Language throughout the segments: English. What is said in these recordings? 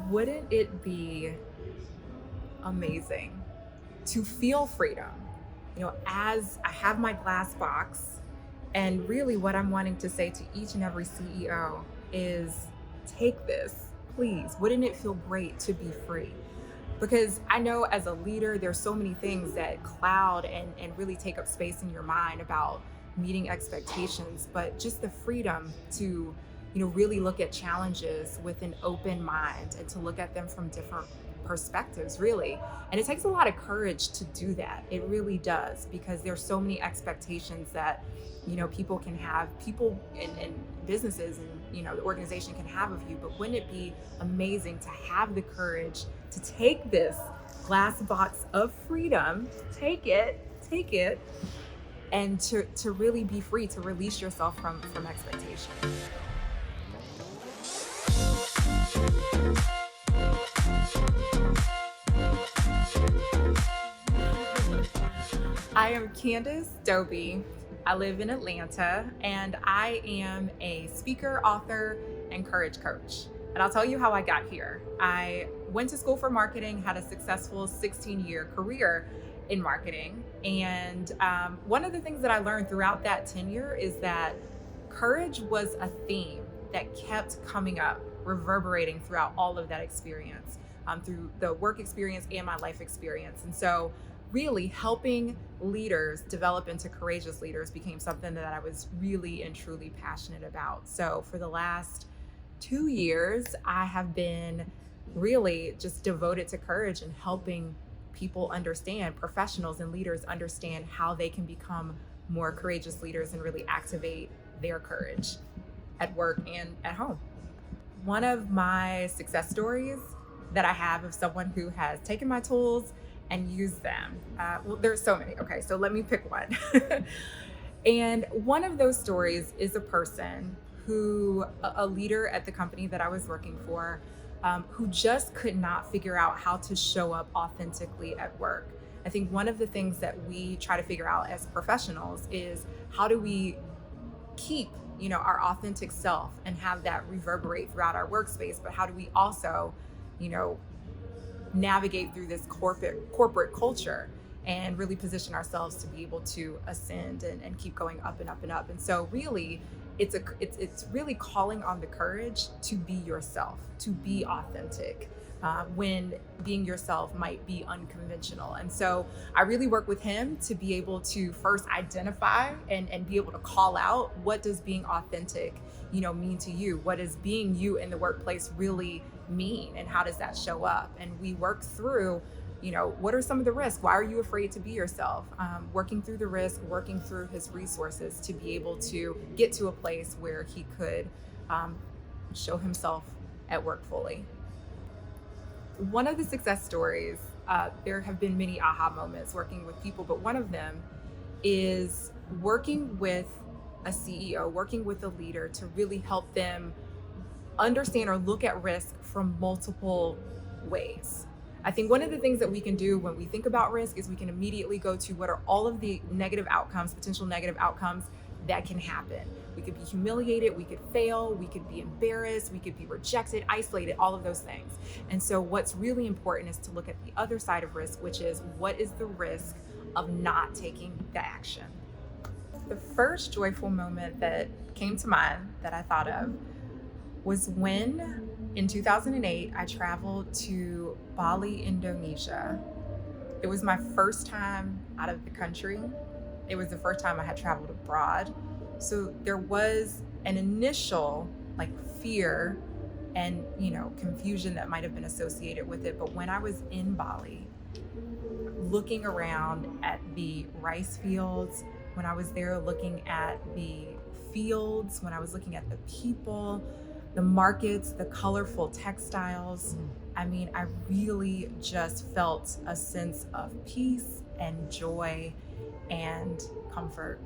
Wouldn't it be amazing to feel freedom? As I have my glass box, and really what I'm wanting to say to each and every CEO is take this, please. Wouldn't it feel great to be free? Because I know as a leader, there's so many things that cloud and really take up space in your mind about meeting expectations, but just the freedom to, really look at challenges with an open mind and to look at them from different perspectives, really. And it takes a lot of courage to do that. It really does, because there's so many expectations that, people can have, people and businesses and, the organization can have of you. But wouldn't it be amazing to have the courage to take this glass box of freedom, take it, and to really be free, to release yourself from expectation. I am Candace Doby. I live in Atlanta, and I am a speaker, author, and courage coach. And I'll tell you how I got here. I went to school for marketing, had a successful 16-year career in marketing. And one of the things that I learned throughout that tenure is that courage was a theme that kept coming up, reverberating throughout all of that experience, through the work experience and my life experience. And so really helping leaders develop into courageous leaders became something that I was really and truly passionate about. So for the last 2 years, I have been really just devoted to courage and helping people understand, professionals and leaders understand how they can become more courageous leaders and really activate their courage at work and at home. One of my success stories that I have of someone who has taken my tools and used them. Well, there's so many. Okay, so let me pick one. And one of those stories is a person who, a leader at the company that I was working for, who just could not figure out how to show up authentically at work. I think one of the things that we try to figure out as professionals is how do we keep, our authentic self and have that reverberate throughout our workspace, but how do we also, navigate through this corporate culture and really position ourselves to be able to ascend and keep going up and up and up. And so really it's really calling on the courage to be yourself, to be authentic, when being yourself might be unconventional. And so I really work with him to be able to first identify and be able to call out, what does being authentic, mean to you? What does being you in the workplace really mean? And how does that show up? And we work through, what are some of the risks? Why are you afraid to be yourself? Working through the risk, working through his resources to be able to get to a place where he could show himself at work fully. One of the success stories, there have been many aha moments working with people, but one of them is working with a CEO, working with a leader to really help them understand or look at risk from multiple ways. I think one of the things that we can do when we think about risk is we can immediately go to what are all of the negative outcomes, potential negative outcomes that can happen. We could be humiliated, we could fail, we could be embarrassed, we could be rejected, isolated, all of those things. And so what's really important is to look at the other side of risk, which is what is the risk of not taking the action? The first joyful moment that came to mind that I thought of was when in 2008, I traveled to Bali, Indonesia. It was my first time out of the country. It was the first time I had traveled abroad. So there was an initial fear and, confusion that might have been associated with it. But when I was in Bali, looking around at the rice fields, when I was there looking at the fields, when I was looking at the people, the markets, the colorful textiles, I really just felt a sense of peace and joy and comfort.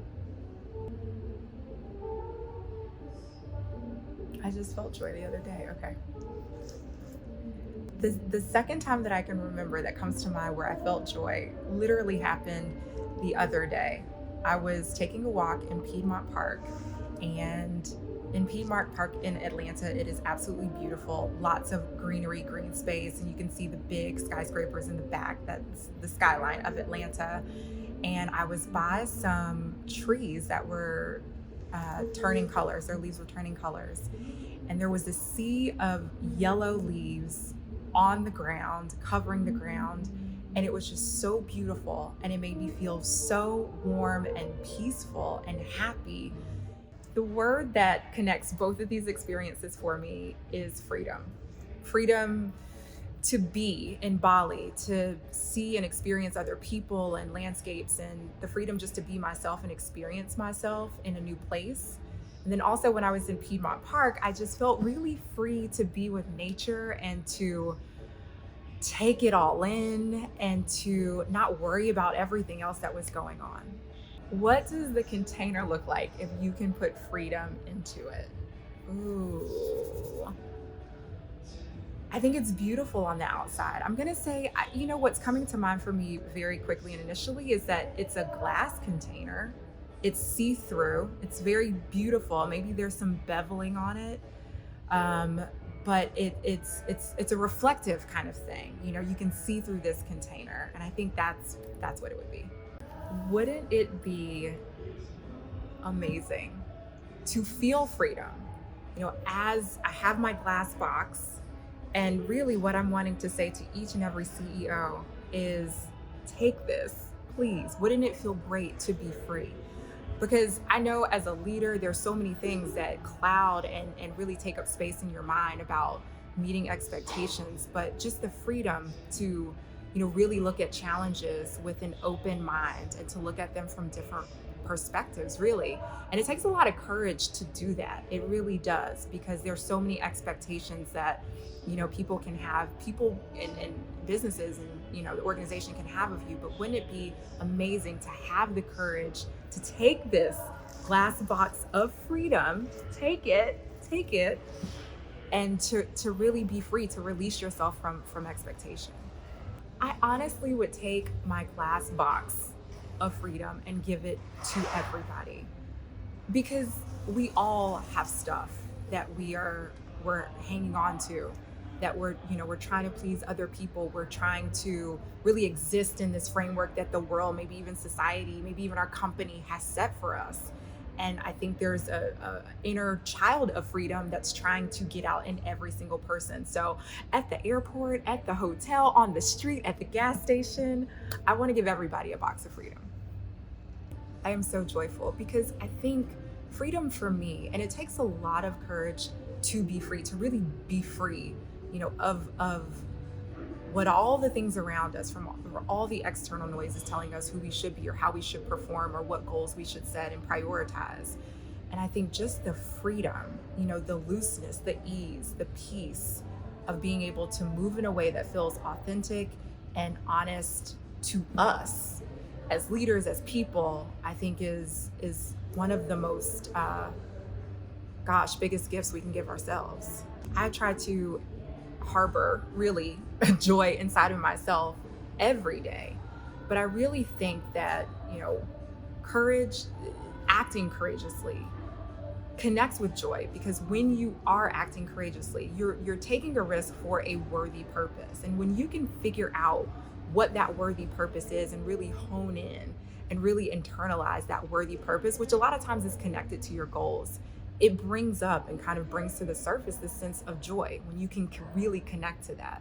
I just felt joy the other day. Okay. The second time that I can remember that comes to mind where I felt joy literally happened the other day. I was taking a walk in Piedmont Park, and In Piedmont Park in Atlanta, it is absolutely beautiful. Lots of greenery, green space, and you can see the big skyscrapers in the back. That's the skyline of Atlanta. And I was by some trees that were turning colors. Their leaves were turning colors. And there was a sea of yellow leaves on the ground, covering the ground. And it was just so beautiful. And it made me feel so warm and peaceful and happy. The word that connects both of these experiences for me is freedom. Freedom to be in Bali, to see and experience other people and landscapes, and the freedom just to be myself and experience myself in a new place. And then also when I was in Piedmont Park, I just felt really free to be with nature and to take it all in and to not worry about everything else that was going on. What does the container look like if you can put freedom into it? Ooh. I think it's beautiful on the outside. I'm gonna say, what's coming to mind for me very quickly and initially is that it's a glass container. It's see-through. It's very beautiful. Maybe there's some beveling on it, but it's a reflective kind of thing. You can see through this container, and I think that's what it would be. Wouldn't it be amazing to feel freedom? As I have my glass box. And really what I'm wanting to say to each and every CEO is take this, please. Wouldn't it feel great to be free? Because I know as a leader, there's so many things that cloud and really take up space in your mind about meeting expectations, but just the freedom to, really look at challenges with an open mind and to look at them from different perspectives, really. And it takes a lot of courage to do that. It really does, because there's so many expectations that people can have, people and businesses and the organization can have of you. But wouldn't it be amazing to have the courage to take this glass box of freedom, take it, and to really be free, to release yourself from expectation? I honestly would take my glass box of freedom and give it to everybody, because we all have stuff that we're hanging on to, that we're trying to please other people. We're trying to really exist in this framework that the world, maybe even society, maybe even our company has set for us. And I think there's a inner child of freedom that's trying to get out in every single person. So at the airport, at the hotel, on the street, at the gas station, I want to give everybody a box of freedom. I am so joyful because I think freedom for me, and it takes a lot of courage to be free, to really be free, of what all the things around us, from all the external noise is telling us who we should be or how we should perform or what goals we should set and prioritize. And I think just the freedom, the looseness, the ease, the peace of being able to move in a way that feels authentic and honest to us as leaders, as people, I think is one of the most, biggest gifts we can give ourselves. I try to harbor really joy inside of myself every day. But I really think that, courage, acting courageously connects with joy, because when you are acting courageously, you're taking a risk for a worthy purpose. And when you can figure out what that worthy purpose is and really hone in and really internalize that worthy purpose, which a lot of times is connected to your goals, it brings up and kind of brings to the surface this sense of joy when you can really connect to that.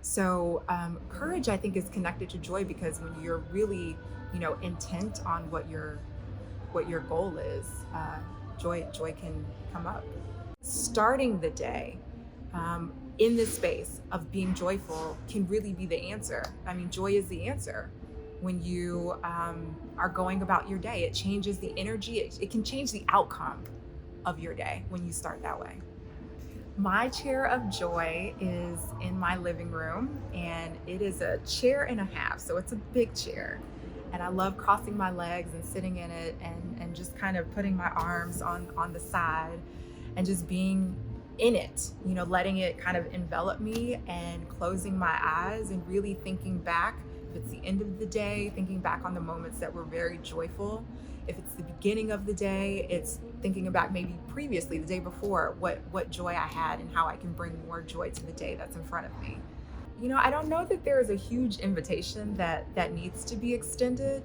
So courage, I think, is connected to joy, because when you're really, intent on what your goal is, joy can come up. Starting the day in this space of being joyful can really be the answer. I mean, joy is the answer. When you are going about your day, it changes the energy. It can change the outcome of your day when you start that way. My chair of joy is in my living room, and it is a chair and a half, so it's a big chair. And I love crossing my legs and sitting in it and just kind of putting my arms on the side and just being in it, letting it kind of envelop me, and closing my eyes and really thinking back. If it's the end of the day, thinking back on the moments that were very joyful. If it's the beginning of the day, it's thinking back maybe previously, the day before, what joy I had and how I can bring more joy to the day that's in front of me. I don't know that there is a huge invitation that needs to be extended.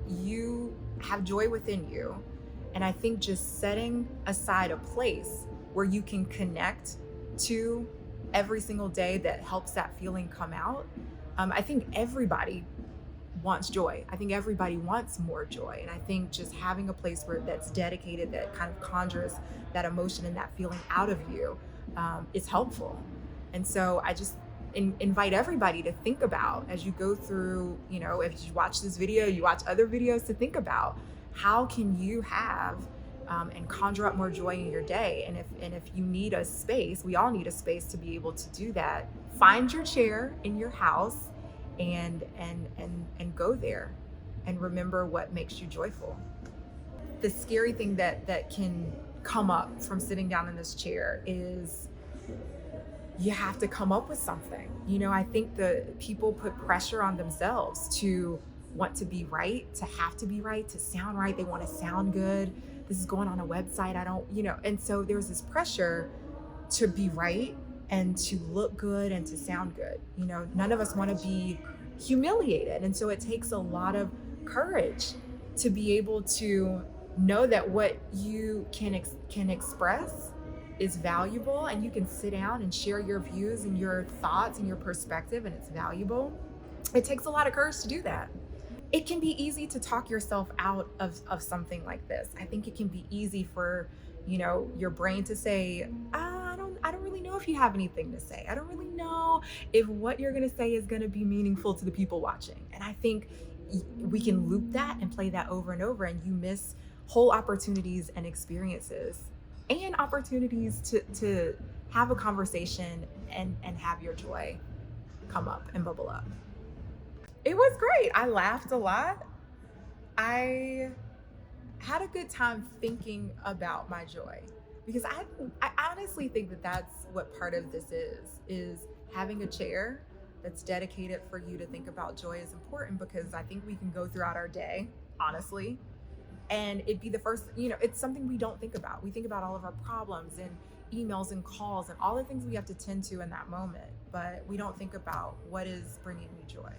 You have joy within you, and I think just setting aside a place where you can connect to every single day that helps that feeling come out. I think everybody wants joy. I think everybody wants more joy. And I think just having a place where that's dedicated, that kind of conjures that emotion and that feeling out of you, is helpful. And so I just invite everybody to think about, as you go through, if you watch this video, you watch other videos, to think about how can you have and conjure up more joy in your day. And if you need a space, we all need a space to be able to do that. Find your chair in your house and go there and remember what makes you joyful. The scary thing that can come up from sitting down in this chair is you have to come up with something. I think the people put pressure on themselves to want to be right, to have to be right, to sound right. They want to sound good. This is going on a website. And so there's this pressure to be right and to look good and to sound good. None of us want to be humiliated. And so it takes a lot of courage to be able to know that what you can express is valuable, and you can sit down and share your views and your thoughts and your perspective, and it's valuable. It takes a lot of courage to do that. It can be easy to talk yourself out of something like this. I think it can be easy for, your brain to say, I don't really know if you have anything to say. I don't really know if what you're going to say is going to be meaningful to the people watching. And I think we can loop that and play that over and over, and you miss whole opportunities and experiences and opportunities to have a conversation and have your joy come up and bubble up. It was great. I laughed a lot. I had a good time thinking about my joy, because I honestly think that that's what part of this is having a chair that's dedicated for you to think about joy is important, because I think we can go throughout our day, honestly, and it'd be the first, it's something we don't think about. We think about all of our problems and emails and calls and all the things we have to tend to in that moment, but we don't think about what is bringing me joy.